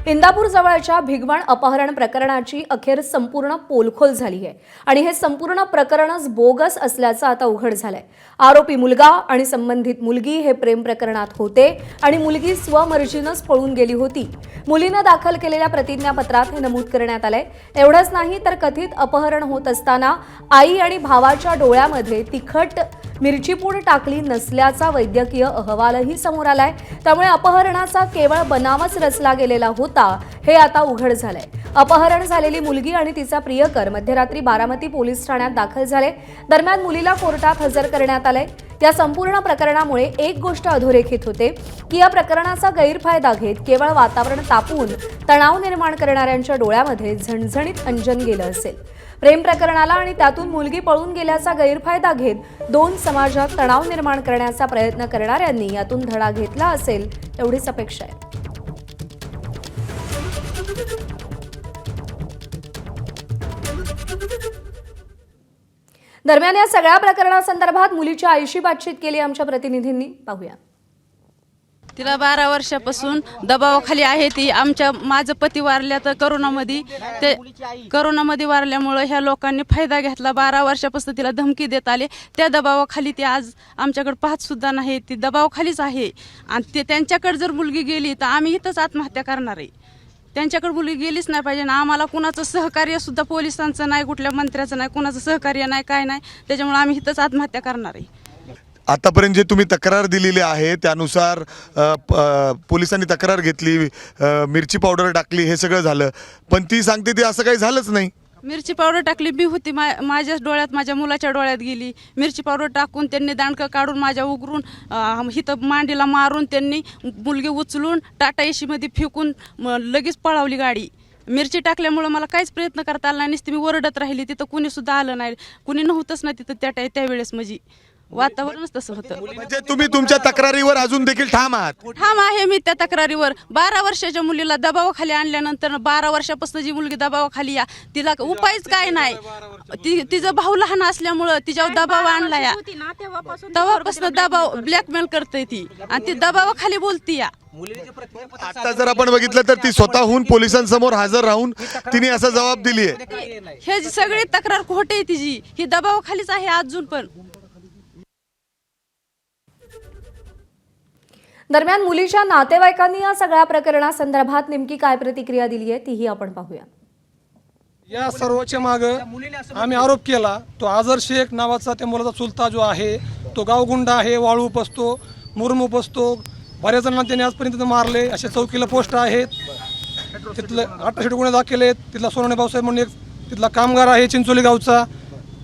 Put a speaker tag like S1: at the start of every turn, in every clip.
S1: इंदापूर जवळच्या भिगवण अपहरण प्रकरणाची अखेर संपूर्ण पोलखोल झाली आहे आणि हे संपूर्ण प्रकरणच बोगस असल्याचं आता उघड झालंय। आरोपी मुलगा आणि संबंधित मुलगी हे प्रेम प्रकरणात होते आणि मुलगी स्वमर्जीनेच पळून गेली होती। मुलीने दाखल केलेल्या प्रतिज्ञापत्रात हे नमूद करण्यात आलंय। एवढंच नाही तर कथित अपहरण होत असताना आई आणि भावाच्या डोळ्यामध्ये तिखट मिरची पूड टाकली नसल्याचा वैद्यकीय अहवालही समोर आलाय। त्यामुळे अपहरणाचा केवळ बनावच रचला गेलेला होता हे आता उघड झालंय। अपहरण झालेली मुलगी आणि तिचा प्रियकर मध्यरात्री बारामती पोलीस ठाण्यात दाखल झाले। दरम्यान मुलीला कोर्टात हजर करण्यात आले। या संपूर्ण प्रकरणामुळे एक गोष्ट अधोरेखित होते की या प्रकरणाचा गैरफायदा घेत केवळ वातावरण तापवून तणाव निर्माण करणाऱ्यांच्या डोळ्यामध्ये झणझणीत अंजन गेलं असेल। प्रेम प्रकरणाला आणि त्यातून मुलगी पळून गेल्याचा गैरफायदा घेत दोन समाजात तणाव निर्माण करण्याचा प्रयत्न करणाऱ्यांनी यातून धडा घेतला असेल एवढीच अपेक्षा आहे। दरम्यान या सगळ्या प्रकरणासंदर्भात मुलीच्या आईशी बातचीत केली आमच्या प्रतिनिधींनी, पाहूया।
S2: तिला 12 वर्षापासून दबावाखाली आहे ती। माझं पती वारल्या तर करोनामध्ये वारल्यामुळे ह्या लोकांनी फायदा घेतला। 12 वर्षापासून तिला धमकी देत आले। त्या दबावाखाली ती आज आमच्याकडे पाहत सुद्धा नाही, ती दबावाखालीच आहे। आणि ते त्यांच्याकडे जर मुलगी गेली तर आम्ही इथंच आत्महत्या करणार आहे। त्यांच्याकडे मुलगी गेलीच नाही पाहिजे ना। आम्हाला कुणाचं सहकार्य सुद्धा पोलिसांचं नाही, कुठल्या मंत्र्याचं नाही, कुणाचं सहकार्य नाही, काय नाही। त्याच्यामुळे आम्ही इथंच आत्महत्या करणार आहे।
S3: आतापर्यंत जे तुम्ही तक्रार दिलेली आहे त्यानुसार पोलिसांनी तक्रार घेतली, मिरची पावडर टाकली, हे सगळं झालं, पण ती सांगते ते असं काही झालंच नाही।
S2: मिरची पावडर टाकली बी होती, माझ्या डोळ्यात, माझ्या मुलाच्या डोळ्यात गेली। मिरची पावडर टाकून त्यांनी दांडकं काढून माझ्या उघडून हिथं मांडीला मारून त्यांनी मुलगी उचलून टाटा एशीमध्ये फेकून लगेच पळावली गाडी। मिरची टाकल्यामुळे मला काहीच प्रयत्न करता आला नाही, नुसती मी ओरडत राहिली। तिथं कुणी सुद्धा आलं नाही, कुणी नव्हतंच ना तिथं त्यावेळेस। म्हणजे वातावरणच तसं होतं।
S3: म्हणजे तुम्ही तुमच्या तक्रारीवर अजून देखील ठाम आहात?
S2: ठाम आहे मी त्या तक्रारीवर। 12 वर्षाच्या मुलीला दबावाखाली आणल्यानंतर 12 वर्षापासून जी मुलगी दबावाखाली या, तिला उपायच काय नाही। तिचा भाऊ लहान असल्यामुळं तिच्यावर दबाव आणला या, तेव्हापासून दबाव ब्लॅकमेल करते ती आणि ती दबावाखाली बोलती या।
S3: आता जर आपण बघितलं तर ती स्वतःहून पोलिसांसमोर हजर राहून तिने असा जबाब दिली आहे।
S2: हे सगळी तक्रार खोटी आहे तिची, ही दबावाखालीच आहे अजून पण।
S1: दरम्यान मुलीच्या नातेवाईकांनी या सगळ्या प्रकरणासंदर्भात नेमकी काय प्रतिक्रिया दिली आहे तीही आपण पाहूया।
S4: या सर्वच्या मागे आम्ही आरोप केला तो आझर शेख नावाचा त्या मुलाचा चुलता जो आहे तो गावगुंडा आहे, वाळू उपसतो, मुरम उपसतो। बऱ्याच जणांना त्याने आजपर्यंत मारले, अशा चौकीला पोस्ट आहेत। तिथलं 18 गुन्हे दाखल आहेत। तिथला सोनवणे भाऊसाहेब म्हणून एक तिथला कामगार आहे चिंचोली गावचा,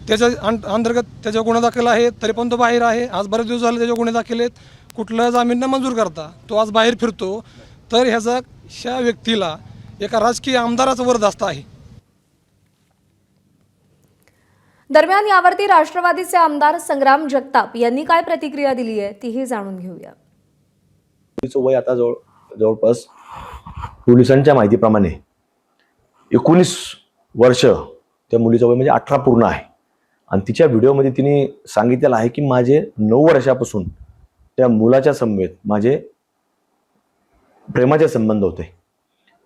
S4: त्याच्या अंतर्गत त्याच्या गुन्हे दाखल आहेत, तरी पण तो बाहेर आहे। आज बरेच दिवस झाले त्याचे गुन्हे दाखल आहेत, कुठलं जामीन न मंजूर करता तो आज बाहेर फिरतो। तर ह्या व्यक्तीला एका राजकीय आमदाराचा वरदहस्त आहे।
S1: दरम्यान यावरती राष्ट्रवादीचे आमदार संग्राम जगताप यांनी काय प्रतिक्रिया दिली आहे तीही जाणून घेऊया।
S5: तिचं वय आता जवळपास पोलिसांच्या माहितीप्रमाणे 19 वर्ष त्या मुलीचं वय म्हणजे 18 पूर्ण आहे। आणि तिच्या व्हिडिओमध्ये तिने सांगितलेलं आहे की माझे 9 वर्षापासून त्या मुलाच्या समवेत माझे प्रेमाचे संबंध होते।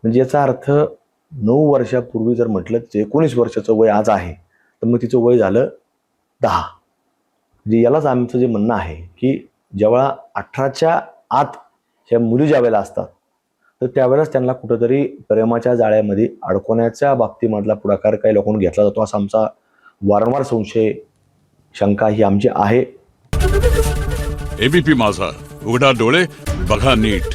S5: म्हणजे याचा अर्थ 9 वर्षापूर्वी जर म्हटलं तिचं 19 वर्षाचं वय आज आहे तर मग तिचं वय झालं 10। म्हणजे यालाच आमचं जे म्हणणं आहे की जेव्हा 18च्या आत ह्या मुली ज्या वेळेला असतात तर त्यावेळेस त्यांना कुठंतरी प्रेमाच्या जाळ्यामध्ये अडकवण्याच्या बाबतीमधला पुढाकार काही लोकांनी घेतला जातो, असा आमचा वारंवार संशय, शंका ही आमची आहे।
S6: एबीपी माझा, उघडा डोळे बघा नीट।